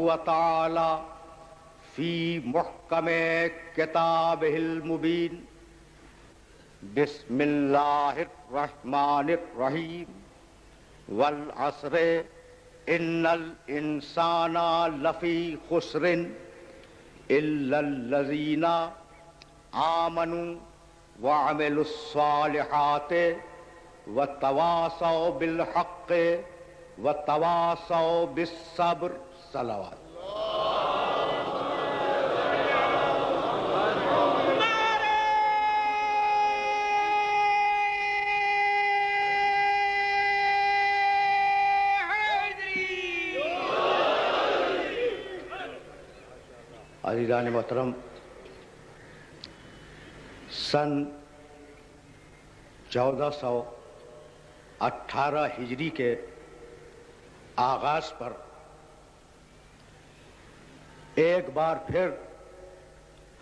وتعالى في محكم كتابه المبين بسم الله الرحمن الرحيم والعصر إن الإنسان لفي خسر إلا الذين آمنوا وعملوا الصالحات وتواصوا بالحق وتواصوا بالصبر. صلوات. عزیزان محترم، سن 1418 ہجری کے آغاز پر ایک بار پھر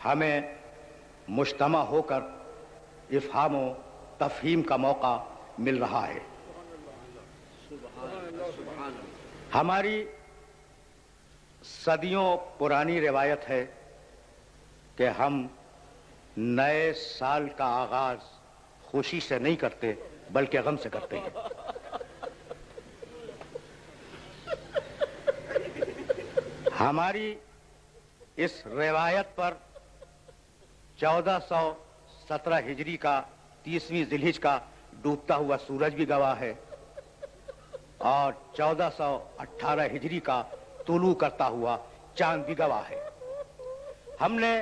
ہمیں مجتمع ہو کر افہام و تفہیم کا موقع مل رہا ہے. ہماری صدیوں پرانی روایت ہے کہ ہم نئے سال کا آغاز خوشی سے نہیں کرتے بلکہ غم سے کرتے ہیں. ہماری اس روایت پر 1417 ہجری کا 30ویں ذی الحجہ کا ڈوبتا ہوا سورج بھی گواہ ہے اور 1418 ہجری کا طلوع کرتا ہوا چاند بھی گواہ ہے. ہم نے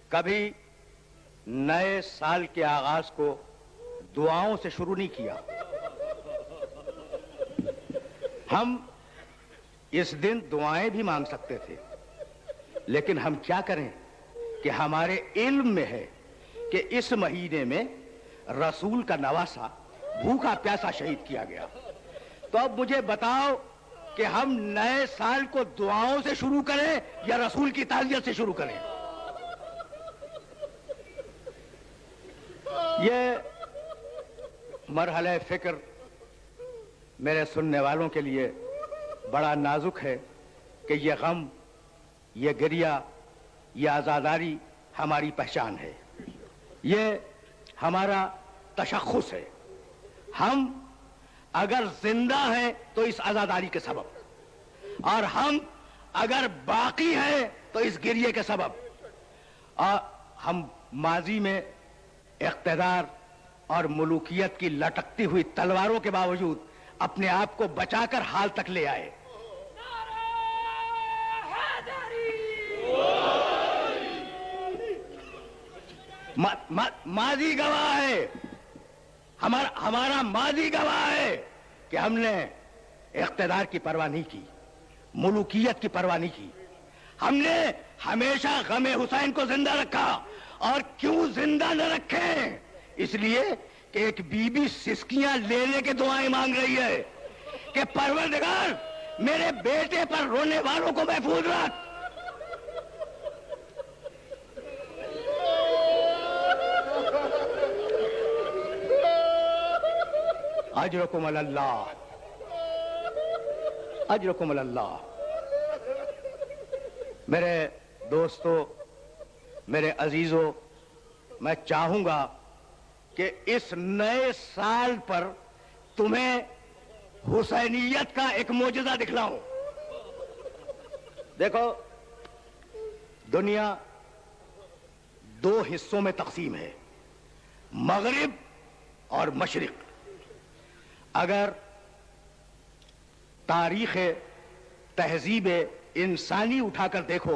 کبھی نئے سال کے آغاز کو دعاؤں سے شروع نہیں کیا. ہم اس دن دعائیں بھی مانگ سکتے تھے، لیکن ہم کیا کریں کہ ہمارے علم میں ہے کہ اس مہینے میں رسول کا نواسا بھوکا پیاسا شہید کیا گیا. تو اب مجھے بتاؤ کہ ہم نئے سال کو دعاؤں سے شروع کریں یا رسول کی تعزیت سے شروع کریں؟ یہ مرحلہ فکر میرے سننے والوں کے لیے بڑا نازک ہے کہ یہ غم، یہ گریہ، یہ عزاداری ہماری پہچان ہے، یہ ہمارا تشخص ہے. ہم اگر زندہ ہیں تو اس عزاداری کے سبب، اور ہم اگر باقی ہیں تو اس گریے کے سبب. اور ہم ماضی میں اقتدار اور ملوکیت کی لٹکتی ہوئی تلواروں کے باوجود اپنے آپ کو بچا کر حال تک لے آئے. ماضی گواہ ہے، ہمارا ماضی گواہ ہے کہ ہم نے اقتدار کی پرواہ نہیں کی، ملوکیت کی پرواہ نہیں کی. ہم نے ہمیشہ غم حسین کو زندہ رکھا. اور کیوں زندہ نہ رکھیں؟ اس لیے کہ ایک بی بی سسکیاں لینے کے دعائیں مانگ رہی ہے کہ پروردگار میرے بیٹے پر رونے والوں کو محفوظ رکھ. اجرکم اللہ، اجرکم اللہ. میرے دوستو، میرے عزیزو، میں چاہوں گا کہ اس نئے سال پر تمہیں حسینیت کا ایک معجزہ دکھلاؤں. دیکھو، دنیا دو حصوں میں تقسیم ہے، مغرب اور مشرق. اگر تاریخ تہذیب انسانی اٹھا کر دیکھو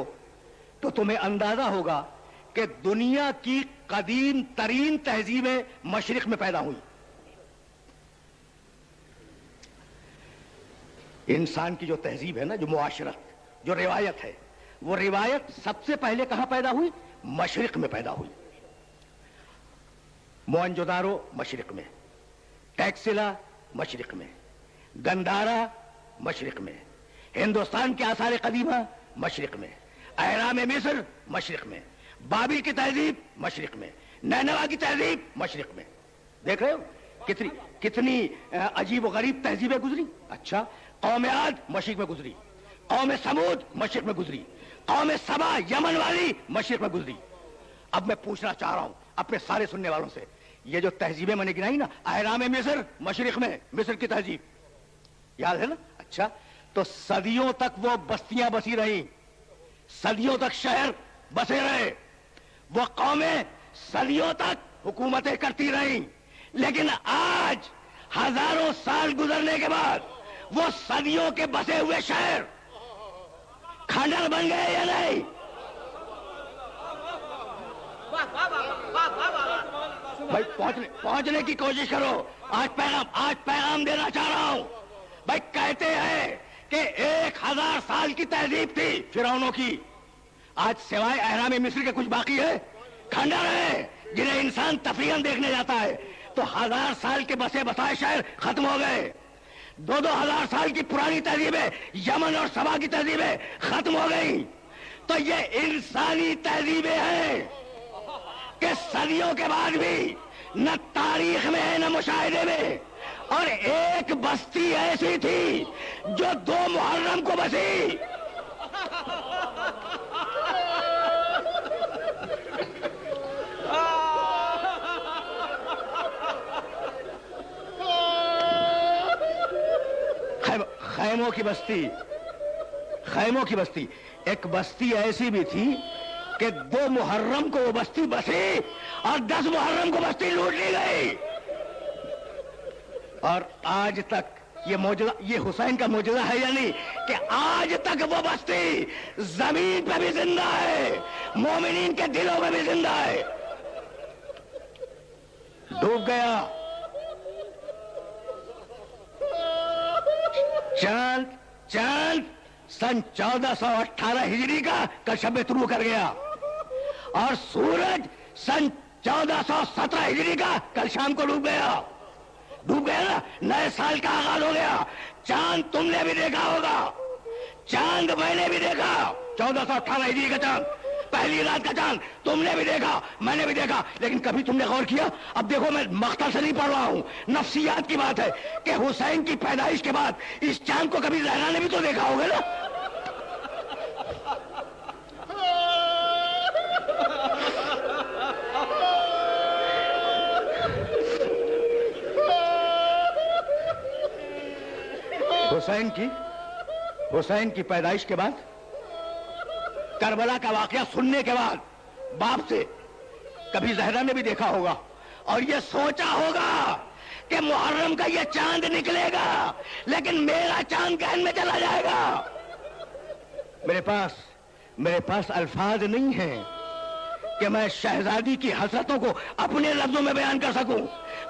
تو تمہیں اندازہ ہوگا کہ دنیا کی قدیم ترین تہذیبیں مشرق میں پیدا ہوئی. انسان کی جو تہذیب ہے نا، جو معاشرت، جو روایت ہے، وہ روایت سب سے پہلے کہاں پیدا ہوئی؟ مشرق میں پیدا ہوئی. موہنجودارو مشرق میں، ٹیکسلا مشرق میں، گندھارا مشرق میں، ہندوستان کے آثار قدیمہ مشرق میں، اہرام مصر مشرق میں، بابل کی تہذیب مشرق میں، نینوا کی تہذیب مشرق میں. دیکھ رہے ہو کتنی عجیب و غریب تہذیبیں گزری. اچھا، قوم عاد مشرق میں گزری، قوم سمود مشرق میں گزری, قوم سبا یمن والی مشرق میں گزری. اب میں پوچھنا چاہ رہا ہوں اپنے سارے سننے والوں سے, یہ جو تہذیبیں میں نے گنائی نا, اہرام مصر مشرق میں, مصر کی تہذیب یاد ہے نا؟ اچھا, تو صدیوں تک وہ بستیاں بسی رہی, صدیوں تک شہر بسے رہے, وہ قومیں صدیوں تک حکومتیں کرتی رہیں, لیکن آج ہزاروں سال گزرنے کے بعد وہ صدیوں کے بسے ہوئے شہر کھنڈر بن گئے یا نہیں؟ بھائی پہنچنے کی کوشش کرو. آج پیغام دینا چاہ رہا ہوں. بھائی کہتے ہیں کہ 1000 سال کی تہذیب تھی فرعونوں کی, آج سوائے اہرام مصر کے کچھ باقی ہے؟ کھنڈر ہے جنہیں انسان تفریحاً دیکھنے جاتا ہے. تو 1000 سال کے بسے بسائے شہر ختم ہو گئے. 2000 سال کی پرانی تہذیبیں, یمن اور سبا کی تہذیبیں ختم ہو گئی. تو یہ انسانی تہذیبیں ہیں کہ صدیوں کے بعد بھی نہ تاریخ میں ہے نہ مشاہدے میں. اور ایک بستی ایسی تھی جو 2 محرم کو بسی. خیموں کی بستی, خیموں کی بستی. ایک بستی ایسی بھی تھی کہ 2 محرم کو وہ بستی بسی اور 10 محرم کو بستی لوٹ لی گئی. اور آج تک یہ معجزہ, یہ حسین کا معجزہ ہے یا نہیں کہ آج تک وہ بستی زمین پہ بھی زندہ ہے, مومنین کے دلوں میں بھی زندہ ہے. ڈوب گیا چاند سن 1418 ہجری کا کل شب طلوع کر گیا, اور سورج سن 1417 ہجری کا کل شام کو ڈوب گیا. ڈوب گیا نا, نئے سال کا آغاز ہو گیا. چاند تم نے بھی دیکھا ہوگا, چاند میں نے بھی دیکھا, 1418 ہجری کا چاند, پہلی رات کا چاند تم نے بھی دیکھا, میں نے بھی دیکھا. لیکن کبھی تم نے غور کیا؟ اب دیکھو میں مقتل سے نہیں پڑھ رہا ہوں, نفسیات کی بات ہے کہ حسین کی پیدائش کے بعد اس چاند کو کبھی زہرا نے بھی تو دیکھا ہوگا نا. حسین کی پیدائش کے بعد, کربلا کا واقعہ سننے کے بعد باپ سے کبھی زہرا نے بھی دیکھا ہوگا اور یہ سوچا ہوگا کہ محرم کا یہ چاند نکلے گا لیکن میرا چاند گہن میں چلا جائے گا. میرے پاس الفاظ نہیں ہیں کہ میں شہزادی کی حسرتوں کو اپنے لفظوں میں بیان کر سکوں.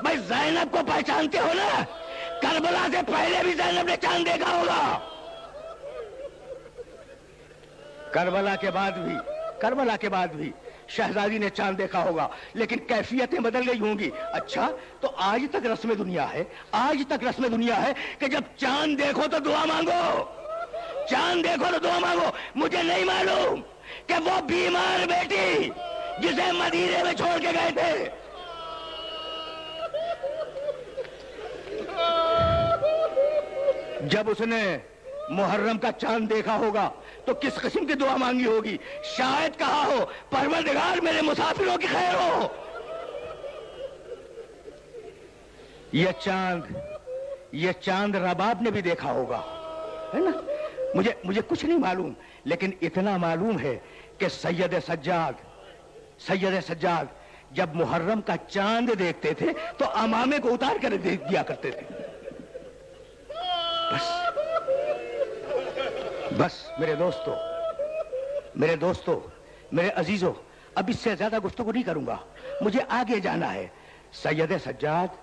بھائی زینب کو پہچانتے ہو نا, کربلا سے پہلے بھی زینب نے چاند دیکھا ہوگا. کربلا کے بعد بھی شہزادی نے چاند دیکھا ہوگا, لیکن کیفیتیں بدل گئی ہوں گی. اچھا, تو آج تک رسم دنیا ہے کہ جب چاند دیکھو تو دعا مانگو, چاند دیکھو تو دعا مانگو. مجھے نہیں معلوم کہ وہ بیمار بیٹی جسے مدینے میں چھوڑ کے گئے تھے, جب اس نے محرم کا چاند دیکھا ہوگا تو کس قسم کی دعا مانگی ہوگی. شاید کہا ہو پروردگار میرے مسافروں کی خیر ہو. یہ چاند رباب نے بھی دیکھا ہوگا, ہے نا. مجھے کچھ نہیں معلوم, لیکن اتنا معلوم ہے کہ سید سجاد جب محرم کا چاند دیکھتے تھے تو امامے کو اتار کر دیا کرتے تھے. بس میرے دوستو, میرے عزیزو, اب اس سے زیادہ گفتگو نہیں کروں گا, مجھے آگے جانا ہے. سید سجاد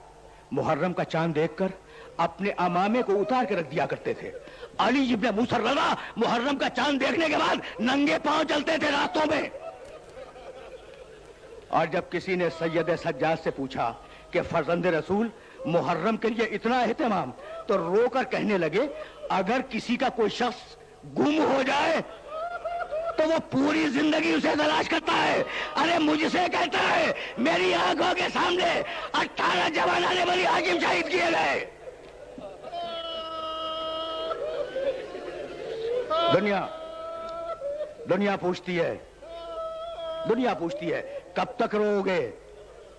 محرم کا چاند دیکھ کر اپنے امامے کو اتار کے رکھ دیا کرتے تھے. علی ابن موسیٰ رضا محرم کا چاند دیکھنے کے بعد ننگے پاؤں چلتے تھے راستوں میں. اور جب کسی نے سید سجاد سے پوچھا کہ فرزند رسول محرم کے لیے اتنا اہتمام, تو رو کر کہنے لگے اگر کسی کا کوئی شخص گم ہو جائے تو وہ پوری زندگی اسے تلاش کرتا ہے. ارے مجھ سے کہتا ہے میری آنکھوں کے سامنے 18 جوانان بنی ہاشم شہید کیے گئے. دنیا دنیا پوچھتی ہے کب تک رو گے؟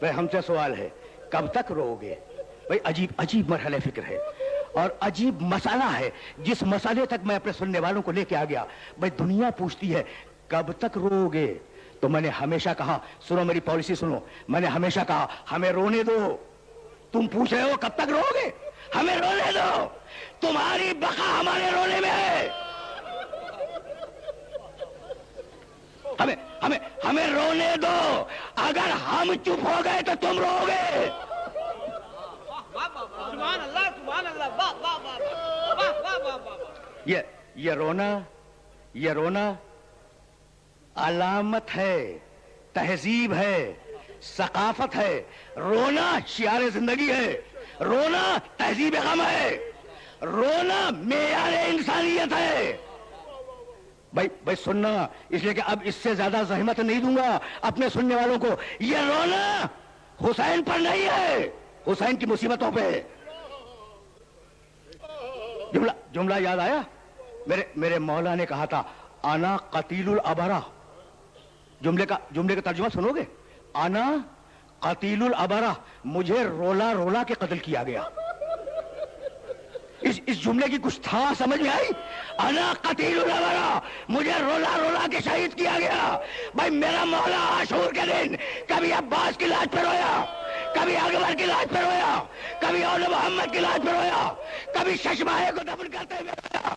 بھائی ہم سے سوال ہے کب تک رو گے؟ بھائی عجیب عجیب مرحلہ فکر ہے اور عجیب مسئلہ ہے جس مسئلے تک میں اپنے سننے والوں کو لے کے آ گیا. بھائی دنیا پوچھتی ہے کب تک رو گے؟ تو میں نے ہمیشہ کہا, سنو میری پالیسی سنو, میں نے ہمیشہ کہا ہمیں رونے دو. تم پوچھ رہے ہو کب تک رو گے؟ ہمیں رونے دو, تمہاری بقا ہمارے رونے میں ہے. ہمیں رونے دو, اگر ہم چپ ہو گئے تو تم رو گے. سبحان اللہ سبحان اللہ, واہ واہ واہ واہ واہ واہ. یہ رونا علامت ہے, تہذیب ہے, ثقافت ہے. رونا شعار زندگی ہے, رونا تہذیب غم ہے, رونا معیار انسانیت ہے. بھائی سننا, اس لیے کہ اب اس سے زیادہ زحمت نہیں دوں گا اپنے سننے والوں کو. یہ رونا حسین پر نہیں ہے, حسین کی مصیبتوں پہ ہے. جملہ یاد آیا؟ میرے مولا نے کہا تھا انا قتیل الابرہ. جملے کا ترجمہ سنو گے؟ انا قتیل الابرہ, مجھے رولا رولا کے قتل کیا گیا. اس جملے کی کچھ تھا سمجھ میں آئی؟ انا قتیل الابرہ, مجھے رولا رولا کے شہید کیا گیا. بھائی میرا مولا عاشور کے دن کبھی عباس کی لاش پہ رویا, کبھی اکبر کی لاش پہ رویا, کبھی اول محمد کی لاش پہ رویا, کبھی ششماہے کو دفن کرتے ہوئے رویا.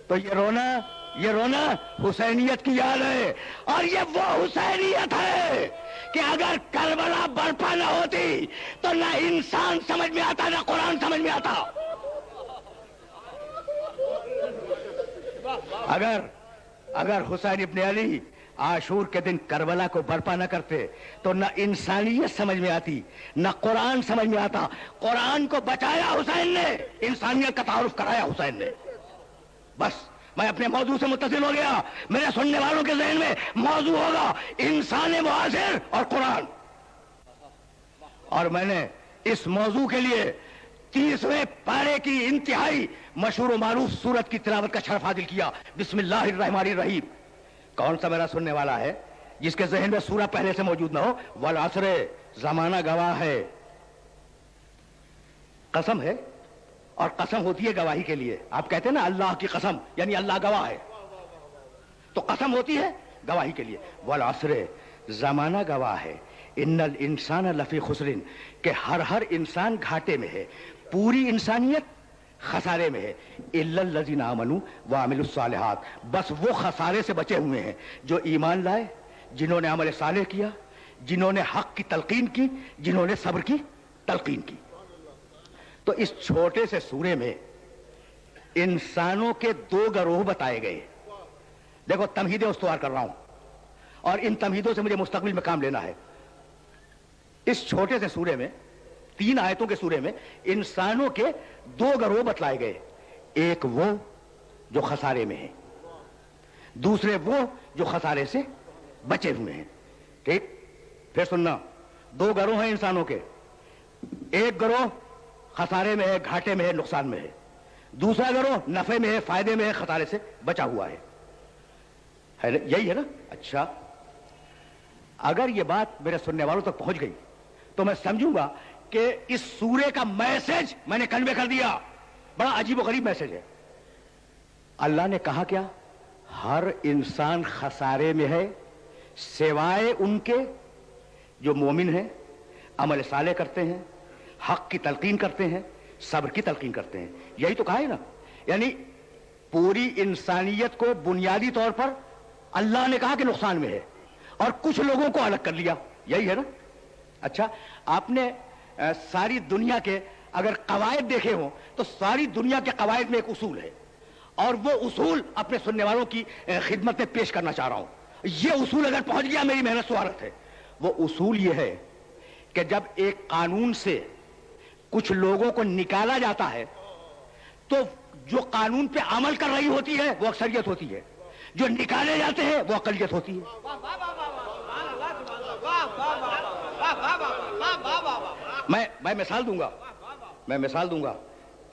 تو یہ رونا حسینیت کی یاد ہے, اور یہ وہ حسینیت ہے کہ اگر کربلا برپا نہ ہوتی تو نہ انسان سمجھ میں آتا, نہ قرآن سمجھ میں آتا. اگر حسین ابن علی عاشور کے دن کربلا کو برپا نہ کرتے تو نہ انسانیت سمجھ میں آتی, نہ قرآن سمجھ میں آتا. قرآن کو بچایا حسین نے, انسانیت کا تعارف کرایا حسین نے. بس میں اپنے موضوع سے متصل ہو گیا. میرے سننے والوں کے ذہن میں موضوع ہوگا انسان معاصر اور قرآن. اور میں نے اس موضوع کے لیے 30ویں پارے کی انتہائی مشہور و معروف سورت کی تلاوت کا شرف حاصل کیا. بسم اللہ الرحمن الرحیم. کون سا میرا سننے والا ہے جس کے ذہن میں سورہ پہلے سے موجود نہ ہو؟ والعصر, زمانہ گواہ ہے. قسم ہے, اور قسم ہوتی ہے گواہی کے لیے. آپ کہتے ہیں نا اللہ کی قسم, یعنی اللہ گواہ ہے, تو قسم ہوتی ہے گواہی کے لیے. والعصر, زمانہ گواہ ہے. ان الانسان لفی خسر, کہ ہر انسان گھاٹے میں ہے, پوری انسانیت خسارے میں ہے. الا الذین آمنوا وعملوا الصالحات, بس وہ خسارے سے بچے ہوئے ہیں جو ایمان لائے, جنہوں نے عمل صالح کیا, جنہوں نے حق کی تلقین کی, جنہوں نے صبر کی تلقین کی. تو اس چھوٹے سے سورے میں انسانوں کے 2 گروہ بتائے گئے. دیکھو تمہیدیں استوار کر رہا ہوں, اور ان تمہیدوں سے مجھے مستقبل میں کام لینا ہے. اس چھوٹے سے سورے میں 3 آیتوں کے سورے میں انسانوں کے 2 گروہ بتلائے گئے. ایک وہ جو خسارے میں ہیں, دوسرے وہ جو خسارے سے بچے ہوئے ہیں. ٹھیک, پھر سننا. 2 گروہ ہیں انسانوں کے. ایک گروہ خسارے میں ہے, گھاٹے میں ہے, نقصان میں ہے. دوسرا گروہ نفع میں ہے, فائدے میں ہے, خسارے سے بچا ہوا ہے. یہی ہے نا؟ اچھا, اگر یہ بات میرے سننے والوں تک پہنچ گئی تو میں سمجھوں گا کہ اس سورے کا میسج میں نے کنوے کر دیا. بڑا عجیب و غریب میسج ہے. اللہ نے کہا کیا؟ ہر انسان خسارے میں ہے سوائے ان کے جو مومن ہیں, عمل صالح کرتے ہیں, حق کی تلقین کرتے ہیں, صبر کی تلقین کرتے ہیں. یہی تو کہا ہے نا. یعنی پوری انسانیت کو بنیادی طور پر اللہ نے کہا کہ نقصان میں ہے, اور کچھ لوگوں کو الگ کر لیا. یہی ہے نا؟ اچھا, آپ نے ساری دنیا کے اگر قواعد دیکھے ہوں تو ساری دنیا کے قواعد میں ایک اصول ہے, اور وہ اصول اپنے سننے والوں کی خدمت میں پیش کرنا چاہ رہا ہوں. یہ اصول اگر پہنچ گیا میری محنت سوارت ہے. وہ اصول یہ ہے کہ جب ایک قانون سے کچھ لوگوں کو نکالا جاتا ہے تو جو قانون پہ عمل کر رہی ہوتی ہے وہ اکثریت ہوتی ہے, جو نکالے جاتے ہیں وہ اقلیت ہوتی ہے. میں مثال دوں گا.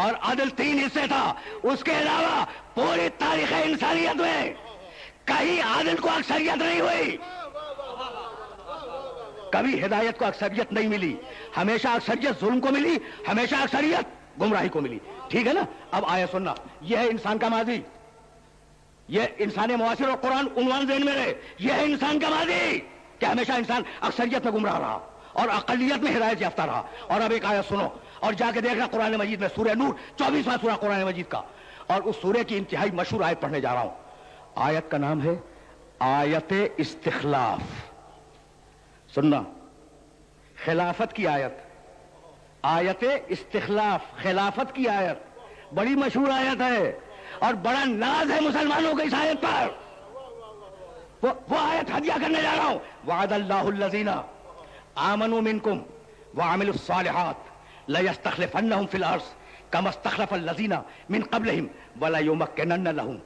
اور عدل 3 حصے تھا. اس کے علاوہ پوری تاریخ انسانیت میں کہیں عادل کو اکثریت نہیں ہوئی, کبھی ہدایت کو اکثریت نہیں ملی, ہمیشہ اکثریت ظلم کو ملی, ہمیشہ اکثریت گمراہی کو ملی. ٹھیک ہے نا؟ اب آیا سننا, یہ ہے انسان کا ماضی, یہ انسان معاصر اور قرآن عنوان ذہن میں رہے, یہ ہے انسان کا ماضی کہ ہمیشہ انسان اکثریت میں گمراہ رہا اور اقلیت میں ہدایت یافتہ رہا. اور اب ایک آیت سنو اور جا کے دیکھنا قرآن مجید میں, سورہ نور 24واں سورہ قرآن مجید کا, اور اس سورہ کی انتہائی مشہور آیت پڑھنے جا رہا ہوں. آیت کا نام ہے آیت استخلاف. سننا, خلافت کی آیت, آیت استخلاف, خلافت کی آیت, بڑی مشہور آیت ہے اور بڑا ناز ہے مسلمانوں کو اس آیت پر. وہ آیت ہدیہ کرنے جا رہا ہوں. وعد اللہ الذین آمنوا منکم وعملوا الصالحات لیستخلفنہم فی الارض کما استخلف الذین من قبلہم ولیمکنن لہم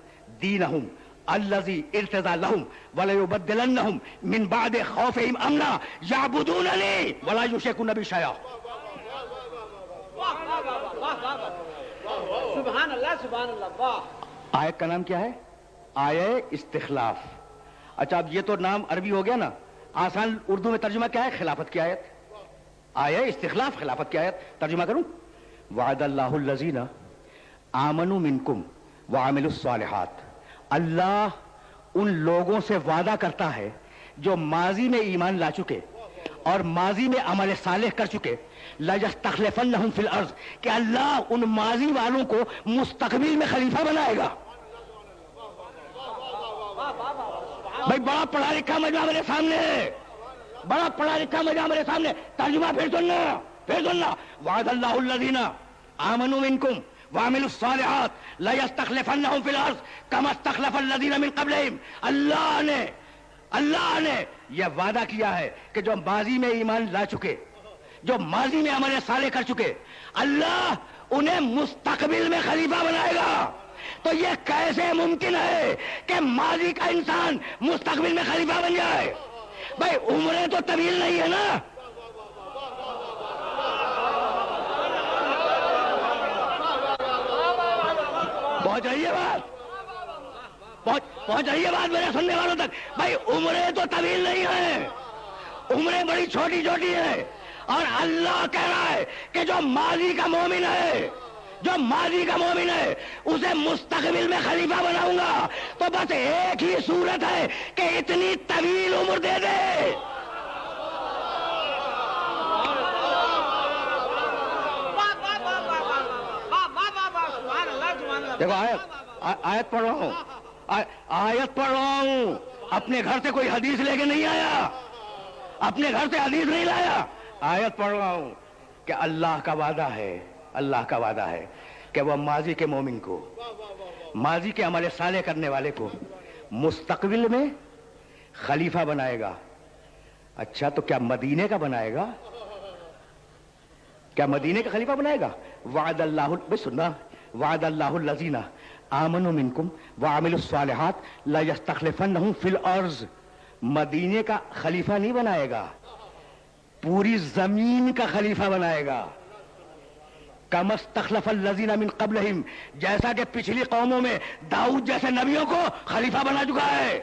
دینہم الذی ارتضی لہم ولیبدلنہم من بعد خوفہم امنا یعبدوننی ولا یشرکون بی شیئا. سبحان اللہ سبحان اللہ. واہ. آیت کا نام کیا ہے؟ آیت استخلاف. اچھا اب یہ تو نام عربی ہو گیا نا, آسان اردو میں ترجمہ کیا ہے؟ خلافت کی آیت. آیت استخلاف, خلافت کی آیت. ترجمہ کروں, وعد اللہ الذین آمنوا منکم وعملوا الصالحات. اللہ ان لوگوں سے وعدہ کرتا ہے جو ماضی میں ایمان لا چکے اور ماضی میں عمل صالح کر چکے, لَيَسْتَخْلِفَنَّهُمْ فِي الْأَرْضِ, کہ اللہ ان ماضی والوں کو مستقبل میں خلیفہ بنائے گا. بھائی بڑا پڑھا لکھا مجمع میرے سامنے ہے, بڑا پڑھا لکھا مجمع میرے سامنے. ترجمہ پھر سننا, پھر سننا. وعد اللہ الذین آمنوا منکم وعملوا الصالحات لیستخلفنہم فی الارض کما استخلف الذین من قبلہم. اللہ نے یہ وعدہ کیا ہے کہ جو ماضی میں ایمان لا چکے, جو ماضی میں عمل صالح کر چکے, اللہ انہیں مستقبل میں خلیفہ بنائے گا. تو یہ کیسے ممکن ہے کہ ماضی کا انسان مستقبل میں خلیفہ بن جائے؟ بھائی عمریں تو طویل نہیں ہے نا. پہنچ رہی ہے بات, پہنچ رہی ہے بات میرے سننے والوں تک. بھائی عمریں تو طویل نہیں ہیں, عمریں بڑی چھوٹی چھوٹی ہیں. اور اللہ کہہ رہا ہے کہ جو ماضی کا مومن ہے, جو ماضی کا مومن ہے, اسے مستقبل میں خلیفہ بناؤں گا. تو بس ایک ہی صورت ہے کہ اتنی طویل عمر دے دے. دیکھو آیت پڑھ رہا ہوں, آیت پڑھ رہا ہوں. اپنے گھر سے کوئی حدیث لے کے نہیں آیا, اپنے گھر سے حدیث نہیں لایا. آیت پڑھ رہا ہوں کہ اللہ کا وعدہ ہے, اللہ کا وعدہ ہے کہ وہ ماضی کے مومن کو, ماضی کے عمل صالح کرنے والے کو مستقبل میں خلیفہ بنائے گا. اچھا تو کیا مدینے کا بنائے گا؟ کیا مدینے کا خلیفہ بنائے گا؟ وعد اللہ, بھائی سننا, وعد اللہ الذین آمنوا منکم وعملوا الصالحات لیستخلفنہم فی الارض. مدینے کا خلیفہ نہیں بنائے گا, پوری زمین کا خلیفہ بنائے گا. کما استخلف الذین من قبلہم, جیسا کہ پچھلی قوموں میں داؤد جیسے نبیوں کو خلیفہ بنا چکا ہے,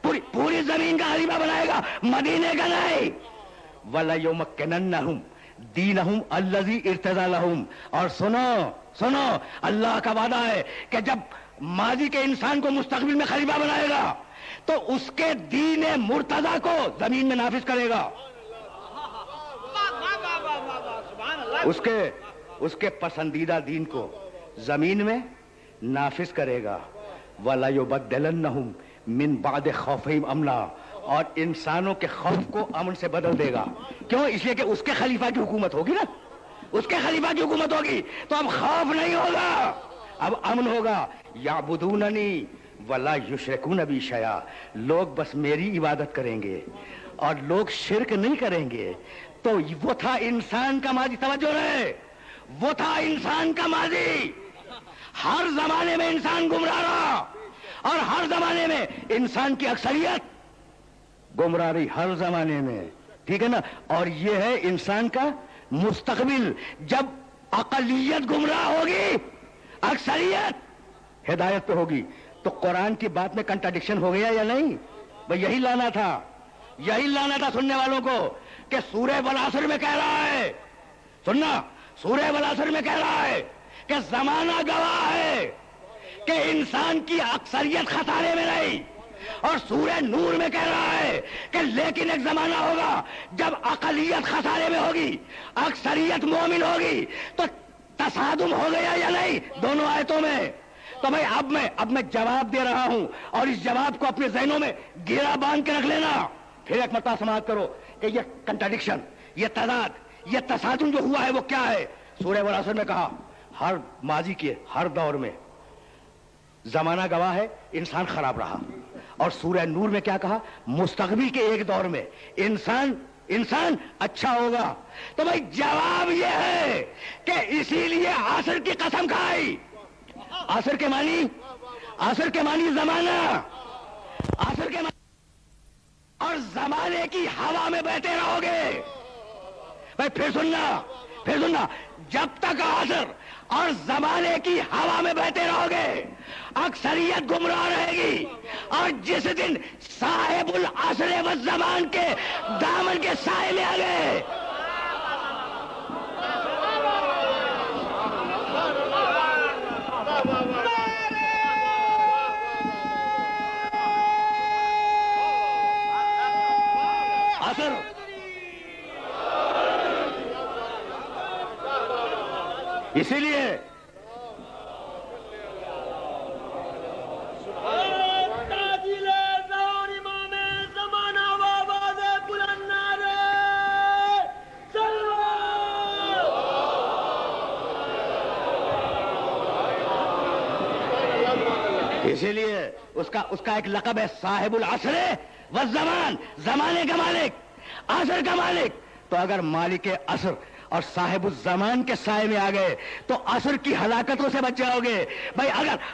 پوری زمین کا خلیفہ بنائے گا, مدینے کا نہیں. وَلَيُمَكِّنَنَّهُمْ دِينَهُمْ الَّذِي ارْتَضَىٰ لَهُمْ. اور سنو, اللہ کا وعدہ ہے کہ جب ماضی کے انسان کو مستقبل میں خلیفہ بنائے گا تو اس کے دین مرتضی کو زمین میں نافذ کرے گا. اس کے پسندیدہ دین کو زمین میں نافذ کرے گا. وَلَيُبَدِّلَنَّهُمْ مِن بَعْدِ خَوْفِهِمْ أَمْنًا, اور انسانوں کے خوف کو امن سے بدل دے گا. کیوں؟ اس لیے کہ اس کے خلیفہ کی حکومت ہوگی نا, اس کے خلیفہ کی حکومت ہوگی تو اب خوف نہیں ہوگا, اب امن ہوگا. یعبدوننی ولا یشرکون بی شیئا, لوگ بس میری عبادت کریں گے اور لوگ شرک نہیں کریں گے. تو وہ تھا انسان کا ماضی, توجہ رہے, وہ تھا انسان کا ماضی. ہر زمانے میں انسان گمراہ رہا اور ہر زمانے میں انسان کی اکثریت گمراہ رہی, ہر زمانے میں. ٹھیک ہے نا. اور یہ ہے انسان کا مستقبل. جب اقلیت گمراہ ہوگی، اکثریت ہدایت پہ ہوگی. تو قرآن کی بات میں کنٹراڈکشن ہو گیا یا نہیں؟ بھئی یہی لانا تھا، یہی لانا تھا سننے والوں کو کہ سورہ والعصر میں کہہ رہا ہے، سننا، سورہ والعصر میں کہہ رہا ہے کہ زمانہ گواہ ہے کہ انسان کی اکثریت خسارے میں نہیں، اور سورہ نور میں کہہ رہا ہے کہ لیکن ایک زمانہ ہوگا جب اقلیت خسارے میں ہوگی، اکثریت مومن ہوگی. تو تصادم ہو گیا یا نہیں دونوں آیتوں میں؟ تو بھائی اب میں جواب دے رہا ہوں، اور اس جواب کو اپنے ذہنوں میں گیرا باندھ کے رکھ لینا. پھر ایک مرتبہ سماعت کرو کہ یہ کنٹراڈکشن، یہ تضاد، یہ تصادم جو ہوا ہے وہ کیا ہے. سورہ والعصر میں کہا ہر ماضی کے ہر دور میں زمانہ گواہ ہے انسان خراب رہا، اور سورہ نور میں کیا کہا؟ مستقبل کے ایک دور میں انسان اچھا ہوگا. تو بھائی جواب یہ ہے کہ اسی لیے عصر کی قسم کھائی. عصر کے معنی زمانہ، عصر کے معنی، اور زمانے کی ہوا میں بہتے رہو گے. بھائی پھر سننا، جب تک عصر اور زمانے کی ہوا میں بہتے رہو گے اکثریت گمراہ رہے گی. اور جس دن صاحب العصر والزمان کے دامن کے سائے میں آ گئے، عصر اسی لیے اس کا ایک لقب ہے صاحب العصر والزمان، زمانے کا مالک، عصر کا مالک. تو اگر مالک عصر اور صاحب الزمان کے سائے میں آ گئے تو عصر کی ہلاکتوں سے بچ جاؤ گے. بھائی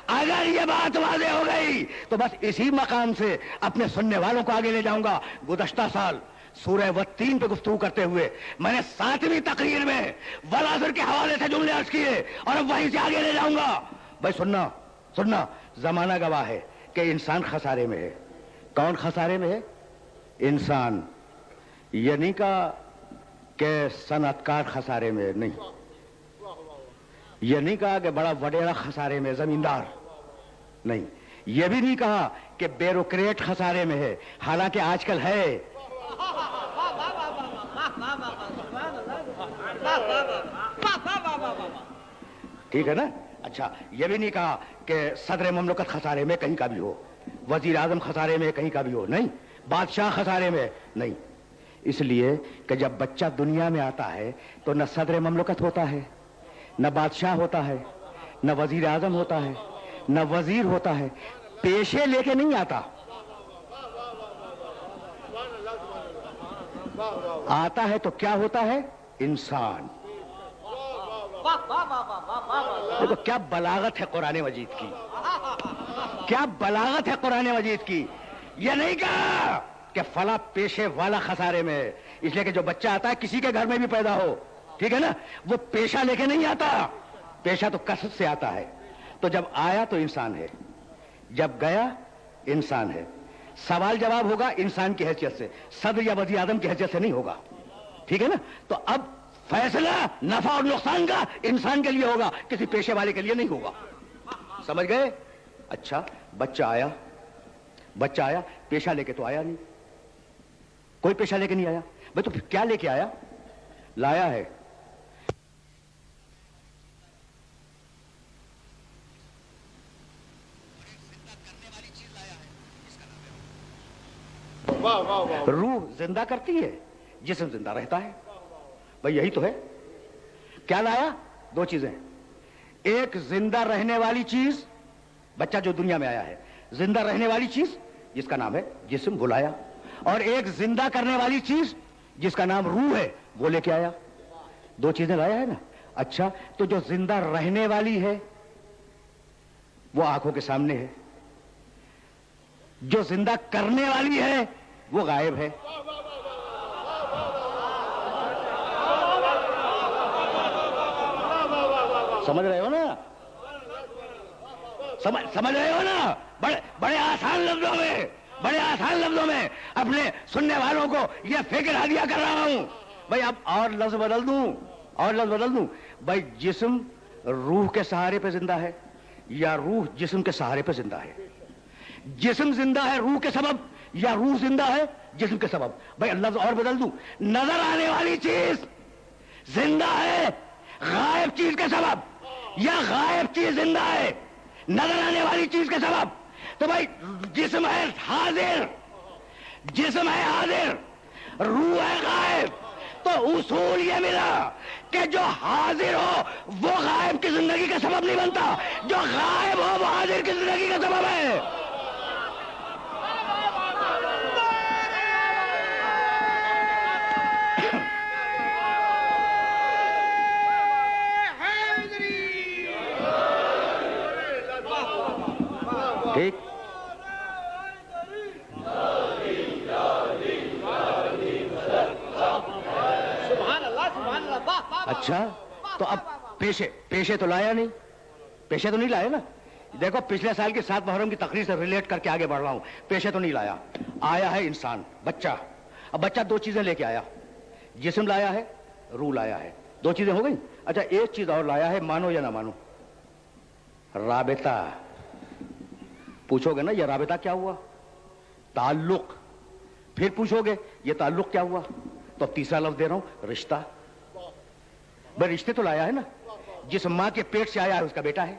اگر یہ بات واضح ہو گئی تو بس اسی مقام سے اپنے سننے والوں کو آگے لے جاؤں گا. گزشتہ سال سورہ والتین پہ گفتگو کرتے ہوئے میں نے 7ویں تقریر میں والعصر کے حوالے سے جملے عرض کیے، اور اب وہیں سے آگے لے جاؤں گا. بھائی سننا، زمانہ گواہ ہے کہ انسان خسارے میں ہے. کون خسارے میں ہے؟ انسان. یہ نہیں کہا کہ صنعت کار خسارے میں نہیں، یہ نہیں کہا کہ بڑا وڈیرا خسارے میں، زمیندار نہیں، یہ بھی نہیں کہا کہ بیوروکریٹ خسارے میں ہے، حالانکہ آج کل ہے. ٹھیک ہے نا؟ اچھا، یہ بھی نہیں کہا کہ صدر مملکت خسارے میں کہیں کا بھی ہو، وزیر اعظم خسارے میں کہیں کا بھی ہو، نہیں، بادشاہ خسارے میں نہیں. اس لیے کہ جب بچہ دنیا میں آتا ہے تو نہ صدر مملکت ہوتا ہے، نہ بادشاہ ہوتا ہے، نہ وزیر اعظم ہوتا ہے، نہ وزیر ہوتا ہے. پیشے لے کے نہیں آتا ہے تو کیا ہوتا ہے؟ انسان. دیکھو کیا بلاغت ہے قرآن مجید کی، کیا بلاغت ہے قرآن مجید کی. یہ نہیں کہا کہ فلاں پیشے والا خسارے میں، اس لیے کہ جو بچہ آتا ہے کسی کے گھر میں بھی پیدا ہو، ٹھیک ہے نا، وہ پیشہ لے کے نہیں آتا، پیشہ تو کسب سے آتا ہے. تو جب آیا تو انسان ہے، جب گیا انسان ہے. سوال جواب ہوگا انسان کی حیثیت سے، صدر یا وزیر اعظم کی حیثیت سے نہیں ہوگا. ٹھیک ہے نا؟ تو اب فیصلہ نفع اور نقصان کا انسان کے لیے ہوگا، کسی پیشے والے کے لیے نہیں ہوگا. سمجھ گئے؟ اچھا، بچہ آیا پیشہ لے کے تو آیا نہیں، کوئی پیشہ لے کے نہیں آیا. بھائی تو پھر کیا لے کے آیا؟ لایا ہے روح زندہ کرتی ہے، جسم زندہ رہتا ہے. بھائی یہی تو ہے. کیا لایا؟ 2 چیزیں. ایک زندہ رہنے والی چیز، بچہ جو دنیا میں آیا ہے زندہ رہنے والی چیز جس کا نام ہے جسم، وہ لایا. اور ایک زندہ کرنے والی چیز جس کا نام روح ہے، وہ لے کے آیا. 2 چیزیں لایا ہے نا. اچھا، تو جو زندہ رہنے والی ہے وہ آنکھوں کے سامنے ہے، جو زندہ کرنے والی ہے وہ غائب ہے. سمجھ رہے ہو نا؟ سمجھ رہے ہو نا؟ بڑے آسان لفظوں میں، بڑے آسان لفظوں میں اپنے سننے والوں کو یہ فکر ہدیہ کر رہا ہوں. بھائی اب اور لفظ بدل دوں بھائی، جسم روح کے سہارے پہ زندہ ہے یا روح جسم کے سہارے پہ زندہ ہے؟ جسم زندہ ہے روح کے سبب یا روح زندہ ہے جسم کے سبب؟ بھائی لفظ اور بدل دوں، نظر آنے والی چیز زندہ ہے غائب چیز کے سبب یا غائب چیز زندہ ہے نظر آنے والی چیز کے سبب؟ تو بھائی جسم ہے حاضر، جسم ہے حاضر، روح ہے غائب. تو اصول یہ ملا کہ جو حاضر ہو وہ غائب کی زندگی کا سبب نہیں بنتا، جو غائب ہو وہ حاضر کی زندگی کا سبب ہے. ٹھیک؟ اچھا تو اب پیشے تو لایا نہیں، پیشے تو نہیں لائے نا. دیکھو پچھلے سال کی 7 محرم کی تقریر سے ریلیٹ کر کے آگے بڑھ رہا ہوں. پیشے تو نہیں لایا، آیا ہے انسان، بچہ. اب بچہ 2 چیزیں لے کے آیا، جسم لایا ہے، روح لایا ہے. 2 چیزیں ہو گئی. اچھا ایک چیز اور لایا ہے، مانو یا نہ مانو، رابطہ. پوچھو گے نا یہ رابطہ کیا ہوا؟ تعلق. پھر پوچھو گے یہ تعلق کیا ہوا؟ تو اب تیسرا لفظ دے رہا ہوں، رشتہ. بھائی رشتے تو لایا ہے نا. جس ماں کے پیٹ سے آیا ہے اس کا بیٹا ہے،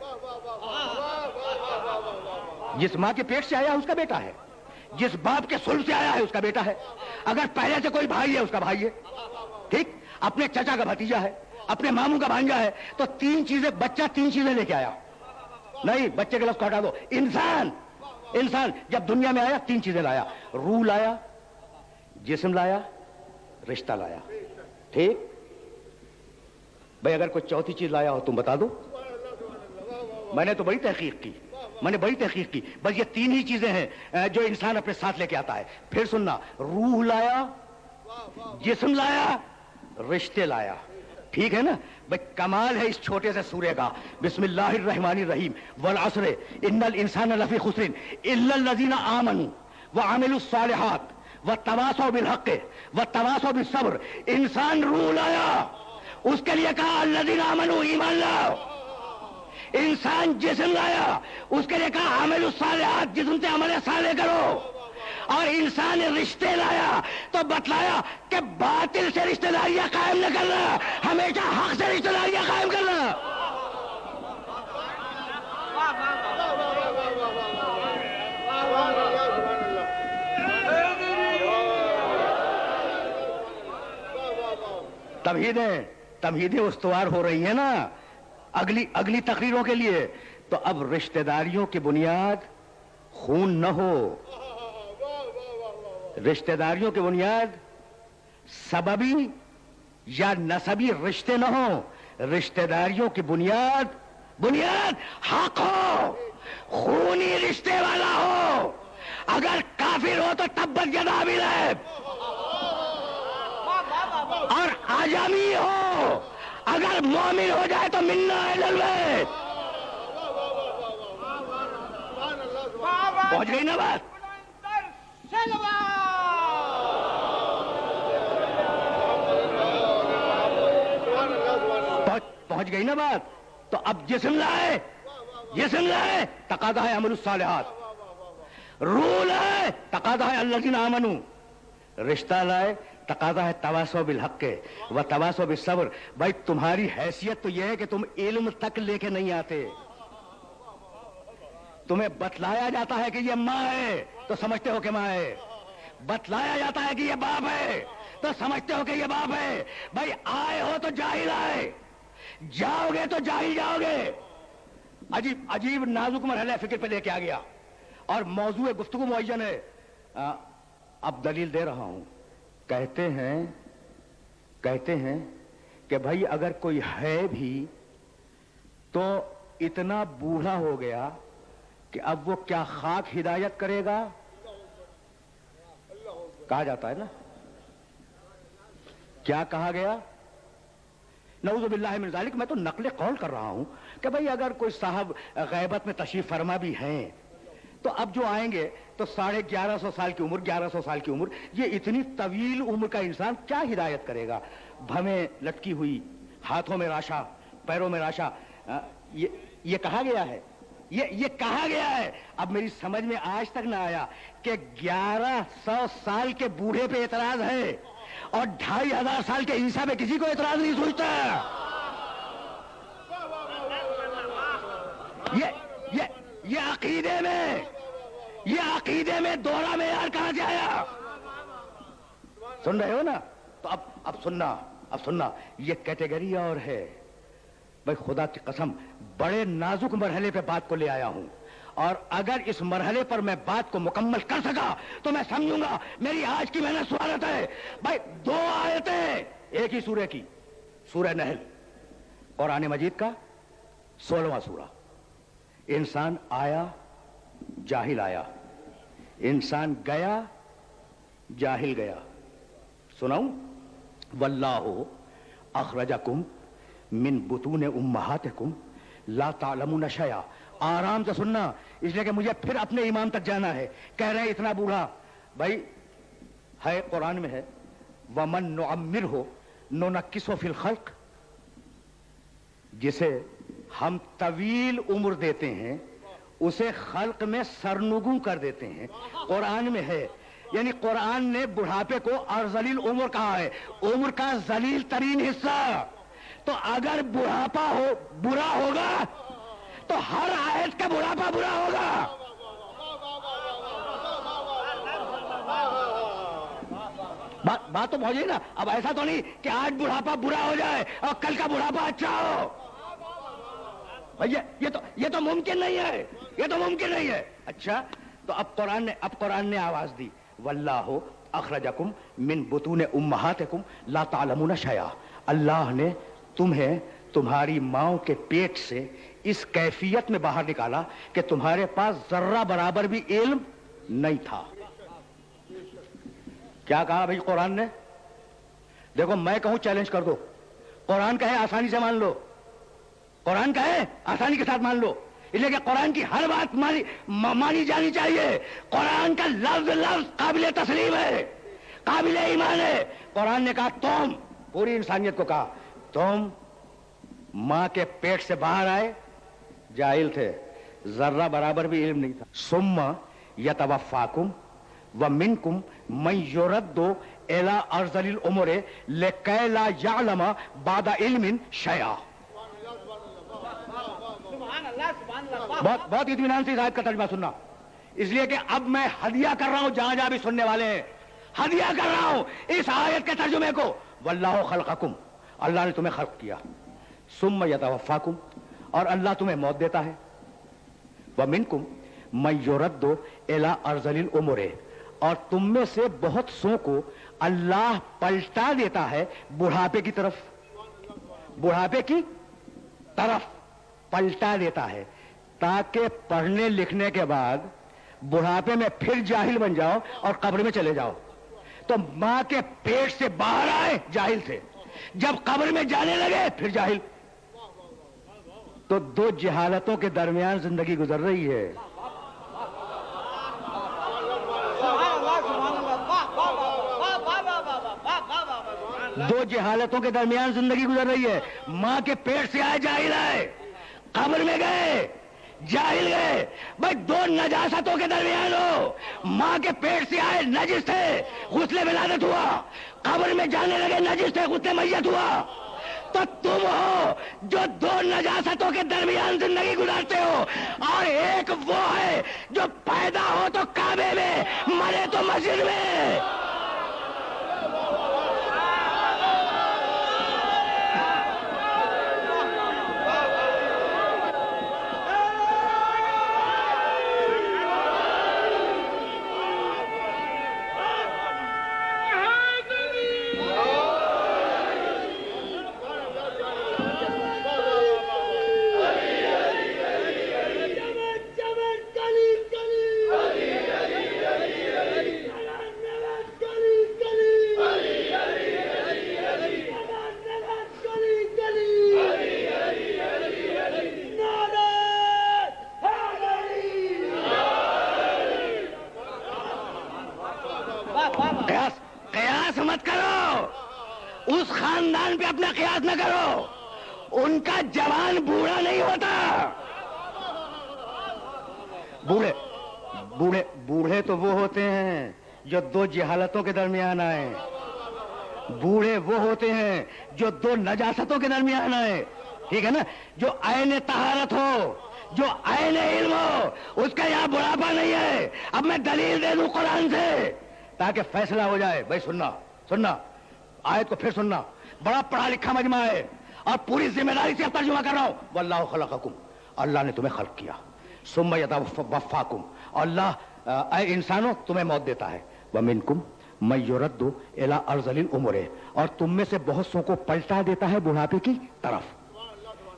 جس ماں کے پیٹ سے آیا ہے اس کا بیٹا ہے، جس باپ کے سلب سے آیا ہے اس کا بیٹا ہے. اگر پہلے سے کوئی بھائی ہے اس کا بھائی ہے. ٹھیک؟ اپنے چچا کا بھتیجا ہے، اپنے ماموں کا بھانجا ہے. تو 3 چیزیں، بچہ 3 چیزیں لے کے آیا. نہیں، بچے کے لفظ کو ہٹا دو. انسان جب دنیا میں آیا 3 چیزیں لایا، روح لایا، جسم لایا، رشتہ لایا. ٹھیک؟ بھائی اگر کوئی چوتھی چیز لایا ہو تم بتا دو. میں نے تو بڑی تحقیق کی. بس یہ 3 ہی چیزیں ہیں جو انسان اپنے ساتھ لے کے آتا ہے. پھر سننا، روح لایا، جسم لایا، رشتے لایا. ٹھیک ہے نا؟ بھائی کمال ہے اس چھوٹے سے سورے کا. بسم اللہ الرحمن الرحیم. والعصر ان الانسان لفی خسر الا الذین آمنوا وعملوا الصالحات وتواصوا بالحق وتواصوا بالصبر. انسان روح لایا، اس کے لیے کہا الذین آمنوا، ایمان لاؤ. انسان جسم لایا، اس کے لیے کہا عملوا الصالحات، جسم سے عمل صالح کرو. اور انسان رشتے لایا تو بتلایا کہ باطل سے رشتہ داریاں قائم نہ کرنا، ہمیشہ حق سے رشتہ داریاں قائم کرنا. تمہیدیں استوار ہو رہی ہیں نا اگلی تقریروں کے لیے. تو اب رشتہ داریوں کی بنیاد خون نہ ہو، رشتہ داریوں کی بنیاد سببی یا نسبی رشتے نہ ہو. رشتہ داریوں کی بنیاد حق ہو، خونی رشتے والا ہو. اگر کافر ہو تو تبت یدا ابی لہب، اور عجمی ہو اگر مومن ہو جائے تو منا الی البیت. پہنچ گئی نا بات؟ پہنچ گئی نا بات؟ تو اب جسم لائے تقاضا ہے عمل الصالحات. روح لائے تقاضا ہے الذین آمنوا. رشتہ لائے تقاضا ہے تواصوا بالحق و تواصوا بالصبر. بھائی تمہاری حیثیت تو یہ ہے کہ تم علم تک لے کے نہیں آتے. تمہیں بتلایا جاتا ہے کہ یہ ماں ہے تو سمجھتے ہو کہ ماں ہے، بتلایا جاتا ہے کہ یہ باپ ہے تو سمجھتے ہو کہ یہ باپ ہے. بھائی آئے ہو تو جاہل آئے، جاؤ گے تو جاہل جاؤ گے. عجیب نازک مرحلہ فکر پہ لے کے آ گیا اور موضوع گفتگو معین ہے. اب دلیل دے رہا ہوں. کہتے ہیں کہ بھائی اگر کوئی ہے بھی تو اتنا بوڑھا ہو گیا کہ اب وہ کیا خاک ہدایت کرے گا. کہا جاتا ہے نا، کیا کہا گیا؟ نعوذ باللہ من ذالک، میں تو نقل قول کر رہا ہوں کہ بھئی اگر کوئی صاحب غیبت میں تشریف فرما بھی ہیں تو اب جو آئیں گے تو 1150 سال کی عمر، 1100 سال کی عمر، یہ اتنی طویل عمر کا انسان کیا ہدایت کرے گا؟ بھویں لٹکی ہوئی، ہاتھوں میں راشا، پیروں میں راشا، یہ کہا گیا ہے، یہ کہا گیا ہے۔ اب میری سمجھ میں آج تک نہ آیا کہ 1100 سال کے بوڑھے پہ اعتراض ہے اور 2500 سال کے عیسیٰ پہ کسی کو اعتراض نہیں سوچتا۔ یہ عقیدے میں دوہرا معیار کہاں سے آیا؟ سن رہے ہو نا؟ تو اب سننا یہ کیٹیگری اور ہے۔ بھائی خدا کی قسم بڑے نازک مرحلے پہ بات کو لے آیا ہوں، اور اگر اس مرحلے پر میں بات کو مکمل کر سکا تو میں سمجھوں گا میری آج کی محنت سعادت ہے۔ بھائی 2 آیتیں ایک ہی سورہ کی، سورہ نحل، قرآن مجید کا 16واں سورہ۔ انسان آیا، جاہل آیا، انسان گیا، جاہل گیا۔ سناؤں؟ واللہ اخرجکم من بطون امہاتکم لا تعلمون شیئا۔ آرام سے سننا، اس لیے کہ مجھے پھر اپنے امام تک جانا ہے۔ کہہ رہے ہیں اتنا بوڑھا، بھائی ہے قرآن میں ہے وَمَن نُعَمِّرْهُ نُنَكِّسُهُ فِي الْخَلْقِ، جسے ہم طویل عمر دیتے ہیں اسے خلق میں سرنگوں کر دیتے ہیں۔ قرآن میں ہے، یعنی قرآن نے بڑھاپے کو ارذلیل عمر کہا ہے، عمر کا ذلیل ترین حصہ۔ تو اگر بڑھاپا برا ہوگا تو ہر آیت کا بڑھاپا برا ہوگا۔ بات تو پہنچی نا؟ اب ایسا تو نہیں کہ آج بڑھاپا برا ہو جائے اور کل کا بڑھاپا اچھا ہو۔ بھیا یہ تو ممکن نہیں ہے، یہ تو ممکن نہیں ہے۔ اچھا تو اب قرآن نے آواز دی واللہ اخرجکم من بطون امہاتکم لا تعلمون شیئا۔ اللہ نے تمہیں تمہاری ماؤں کے پیٹ سے اس کیفیت میں باہر نکالا کہ تمہارے پاس ذرہ برابر بھی علم نہیں تھا۔ کیا کہا بھائی قرآن نے؟ دیکھو میں کہوں چیلنج کر دو، قرآن کہے آسانی سے مان لو، قرآن کہے آسانی کے ساتھ مان لو، اس لیے کہ قرآن کی ہر بات مانی جانی چاہیے۔ قرآن کا لفظ قابل تسلیم ہے، قابل ایمان ہے۔ قرآن نے کہا تم، پوری انسانیت کو کہا تم ماں کے پیٹ سے باہر آئے، جاہل تھے، ذرہ برابر بھی علم نہیں تھا۔ ثم یتوفاکم ومنکم من یرد الی ارذل الامور لکی لا یعلم بعد علم شیئا۔ بہت اطمینان سے اس آیت کا ترجمہ سننا، اس لیے کہ اب میں ہدیہ کر رہا ہوں جہاں جہاں بھی سننے والے ہیں، ہدیہ کر رہا ہوں اس آیت کے ترجمے کو۔ واللہ خلقکم، اللہ نے تمہیں خلق کیا، ثم یتوفاکم، اور اللہ تمہیں موت دیتا ہے، ومنکم من یرد الی ارذل الامور، اور تم میں سے بہت سو کو اللہ پلٹا دیتا ہے بڑھاپے کی طرف، بڑھاپے کی طرف پلٹا دیتا ہے تاکہ پڑھنے لکھنے کے بعد بڑھاپے میں پھر جاہل بن جاؤ اور قبر میں چلے جاؤ۔ تو ماں کے پیٹ سے باہر آئے جاہل تھے، جب قبر میں جانے لگے پھر جاہل۔ تو 2 جہالتوں کے درمیان زندگی گزر رہی ہے۔ 2 جہالتوں کے درمیان زندگی گزر رہی ہے۔ ماں کے پیٹ سے آئے جاہل آئے، قبر میں گئے جاہل گئے۔ بھائی 2 نجاستوں کے درمیان ہو، ماں کے پیٹ سے آئے نجس تھے، غسل ولادت ہوا، قبر میں جانے لگے نجس تھے، غسل میت ہوا۔ تو تم ہو جو 2 نجاستوں کے درمیان زندگی گزارتے ہو، اور ایک وہ ہے جو پیدا ہو تو کعبے میں، مرے تو مسجد میں۔ قیاس قیاس مت کرو، اس خاندان پہ اپنا قیاس نہ کرو، ان کا جوان بوڑھا نہیں ہوتا. بوڑھے بوڑھے بوڑھے تو وہ ہوتے ہیں جو دو جہالتوں کے درمیان آئے. بوڑھے وہ ہوتے ہیں جو دو نجاستوں کے درمیان آئے. ٹھیک ہے نا؟ جو عین طہارت ہو، جو عین علم ہو، اس کا یہاں بڑھاپا نہیں ہے. اب میں دلیل دے دوں قرآن سے تاکہ فیصلہ ہو جائے. بھائی سننا آیت کو پھر سننا. بڑا پڑھا لکھا مجمع ہے اور پوری ذمہ داری سے اب ترجمہ کر رہا ہوں. واللہ خلقکم، اللہ نے تمہیں خلق کیا. ثم یتوفاکم، اللہ اے انسانوں تمہیں موت دیتا ہے. ومنکم من یرد الی ارذل الامور، اور تم میں سے بہت سو کو پلٹا دیتا ہے بڑھاپے کی طرف.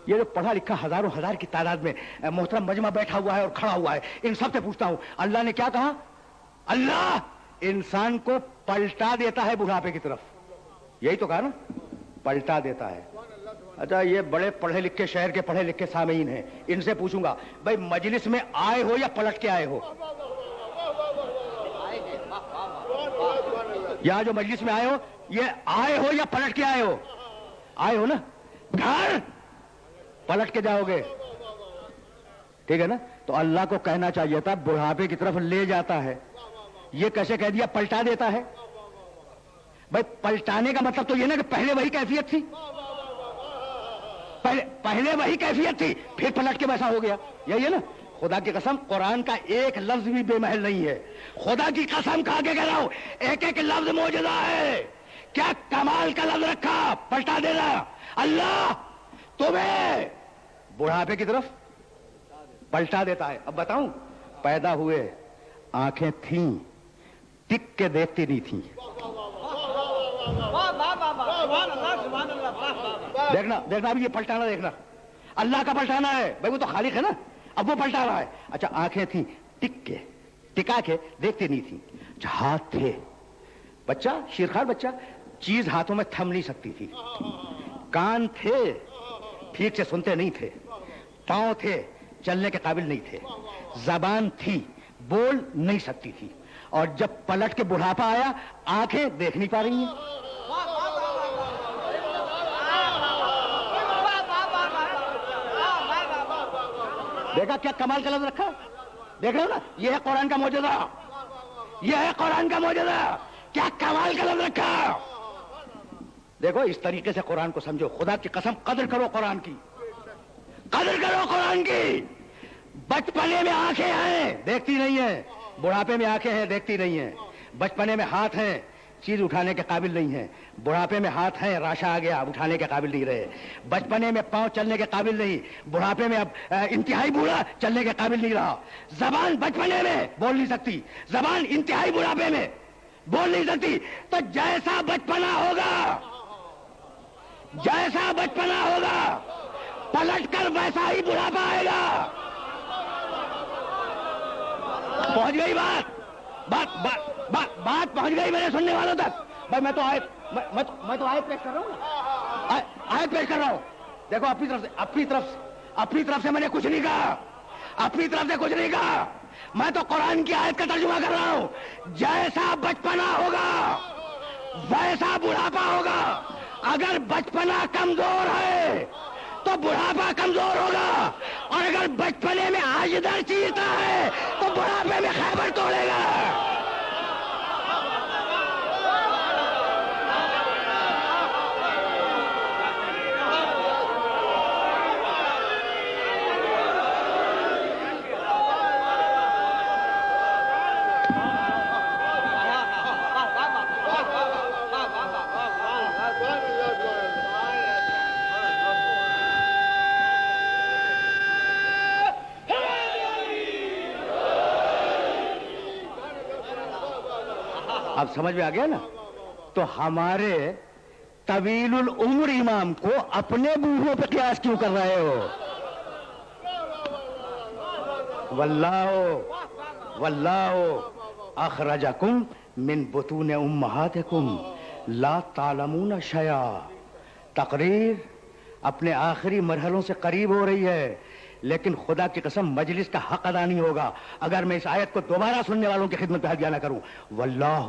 یہ جو پڑھا لکھا ہزاروں ہزار کی تعداد میں محترم مجمع بیٹھا ہوا ہے اور کھڑا ہوا ہے، ان سب سے پوچھتا ہوں اللہ نے کیا کہا؟ اللہ انسان کو پلٹا دیتا ہے بڑھاپے کی طرف. یہی تو کہا نا، پلٹا دیتا ہے. اچھا یہ بڑے پڑھے لکھے شہر کے پڑھے لکھے سامعین ہیں، ان سے پوچھوں گا بھائی مجلس میں آئے ہو یا پلٹ کے آئے ہو؟ یا جو مجلس میں آئے ہو یہ آئے ہو یا پلٹ کے آئے ہو؟ آئے ہو نا. گھر پلٹ کے جاؤ گے. ٹھیک ہے نا؟ تو اللہ کو کہنا چاہیے تھا بڑھاپے کی طرف لے جاتا ہے. یہ کیسے کہہ دیا پلٹا دیتا ہے؟ بھائی پلٹانے کا مطلب تو یہ نا کہ پہلے وہی کیفیت تھی، پہلے وہی کیفیت تھی پھر پلٹ کے ویسا ہو گیا. یہی ہے نا؟ خدا کی قسم قرآن کا ایک لفظ بھی بے محل نہیں ہے. خدا کی قسم کھا کے کہہ رہا ہوں ایک ایک لفظ معجزہ ہے. کیا کمال کا لفظ رکھا، پلٹا دینا. اللہ تمہیں بڑھاپے کی طرف پلٹا دیتا ہے. اب بتاؤں، پیدا ہوئے آنکھیں تھیں، ٹک کے دیکھتی نہیں تھیں. دیکھنا اب یہ پلٹانا دیکھنا، اللہ کا پلٹانا ہے. بھائی وہ تو خالق ہے نا، اب وہ پلٹا رہا ہے. اچھا آنکھیں تھیں، ٹکا کے دیکھتی نہیں تھی. ہاتھ تھے، بچہ شیرخوار بچہ چیز ہاتھوں میں تھم نہیں سکتی تھی. کان تھے، ٹھیک سے سنتے نہیں تھے. پاؤں تھے، چلنے کے قابل نہیں تھے. زبان تھی، بول نہیں سکتی تھی. اور جب پلٹ کے بڑھاپا آیا آنکھیں دیکھ نہیں پا رہی ہیں. دیکھا کیا کمال کا لفظ رکھا؟ دیکھ رہے ہو نا؟ یہ ہے قرآن کا معجزہ، یہ ہے قرآن کا معجزہ. کیا کمال کا لفظ رکھا. دیکھو اس طریقے سے قرآن کو سمجھو. خدا کی قسم قدر کرو قرآن کی، قدر کرو قرآن کی. بچپنے میں آنکھیں ہیں دیکھتی نہیں ہیں، بڑھاپے میں آنکھیں ہیں دیکھتی نہیں ہیں. بچپنے میں ہاتھ ہیں، چیز اٹھانے کے قابل نہیں ہیں. بڑھاپے میں ہاتھ ہیں، راشا آ گیا، اٹھانے کے قابل نہیں رہے. بچپنے میں پاؤں چلنے کے قابل نہیں، بڑھاپے میں اب انتہائی بوڑھا چلنے کے قابل نہیں رہا. زبان بچپنے میں بول نہیں سکتی، زبان انتہائی بڑھاپے میں بول نہیں سکتی. تو جیسا بچپنا ہوگا، جیسا بچپنا ہوگا پلٹ کر ویسا ہی بڑھاپا آئے گا. پہنچ گئی بات پہنچ گئی میرے سننے والوں تک. بھائی میں تو آیت پیش کر رہا ہوں، آیت پیش کر رہا ہوں. دیکھو اپنی طرف سے میں نے کچھ نہیں کہا، اپنی طرف سے کچھ نہیں کہا. میں تو قرآن کی آیت کا ترجمہ کر رہا ہوں. جیسا بچپنا ہوگا ویسا بڑھاپا ہوگا. اگر بچپنا کمزور ہے تو بڑھاپا کمزور ہوگا، اور اگر بچپنے میں آجدر چیرتا ہے تو بڑھاپے میں خیبر توڑے گا. اب سمجھ میں آ گیا نا؟ تو ہمارے طویل العمر امام کو اپنے بوڑھوں پہ قیاس کیوں کر رہے ہو؟ واللہ اخرجکم من بطون امہاتکم لا تعلمون شیئا. تقریر اپنے آخری مرحلوں سے قریب ہو رہی ہے، لیکن خدا کی قسم مجلس کا حق ادا نہیں ہوگا اگر میں اس آیت کو دوبارہ سننے والوں کی خدمت میں حاضر نہ کروں. واللہ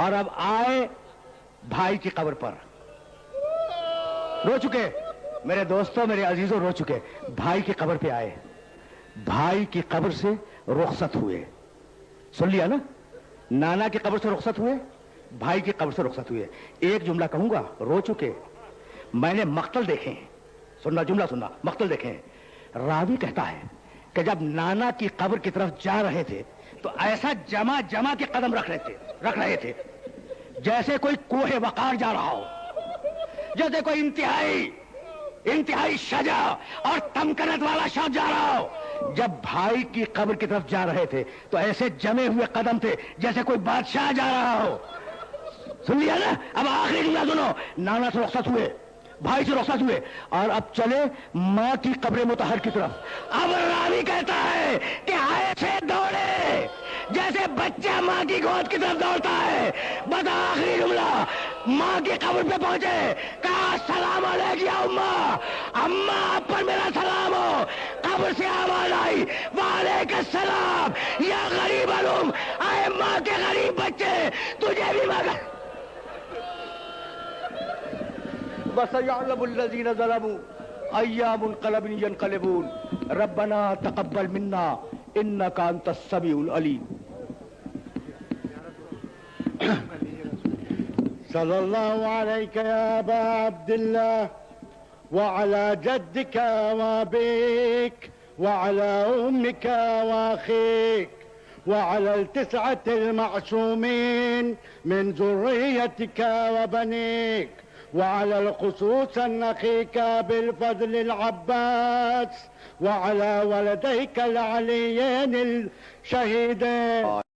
اور اب آئے بھائی کی قبر پر. رو چکے میرے دوستوں، میرے عزیزوں، رو چکے. بھائی کی قبر پہ آئے، بھائی کی قبر سے رخصت ہوئے. سن لیا نا؟ نانا کی قبر سے رخصت ہوئے، بھائی کی قبر سے رخصت ہوئے. ایک جملہ کہوں گا، رو چکے. میں نے مقتل دیکھے ہیں، سننا جملہ سننا، مقتل دیکھے ہیں. راوی کہتا ہے کہ جب نانا کی قبر کی طرف جا رہے تھے تو ایسا جمع کے قدم رکھ رہے تھے جیسے کوئی کوہ وقار جا رہا ہو، جیسے کوئی انتہائی شجاع اور تمکنت والا شخص جا رہا ہو. جب بھائی کی قبر کی طرف جا رہے تھے تو ایسے جمے ہوئے قدم تھے جیسے کوئی بادشاہ جا رہا ہو. سن لیا نا؟ اب آخری جملہ سنو. نانا سے رخصت ہوئے، بھائی سے رخصت ہوئے، اور اب چلے ماں کی قبر مطہر کی طرف. اب راوی کہتا ہے کہ ایسے دوڑے جیسے بچہ ماں کی گود کی طرف دوڑتا ہے. بس آخری جملہ، ماں کی قبر پہ پہنچے، کہا السلام علیک یا اماں، اماں آپ پر میرا سلام ہو. قبر سے آواز آئی وعلیک السلام یا غریب الام، اے ماں کے غریب بچے تجھے بھی مگر وَسَيَعْلَمُ الَّذِينَ ظَلَمُوا أَيَّ مُنقَلَبٍ يَنقَلِبُونَ رَبَّنَا تَقَبَّلْ مِنَّا إِنَّكَ أَنْتَ السَّمِيعُ الْعَلِيمُ. صلى الله عليك يا أبا عبد الله وعلى جدك وأبيك وعلى أمك وأخيك وعلى 9 المعصومين من ذريتك وبنيك وعلى الخصوص أخيك بالفضل العباس وعلى ولديك العليين الشهيدين.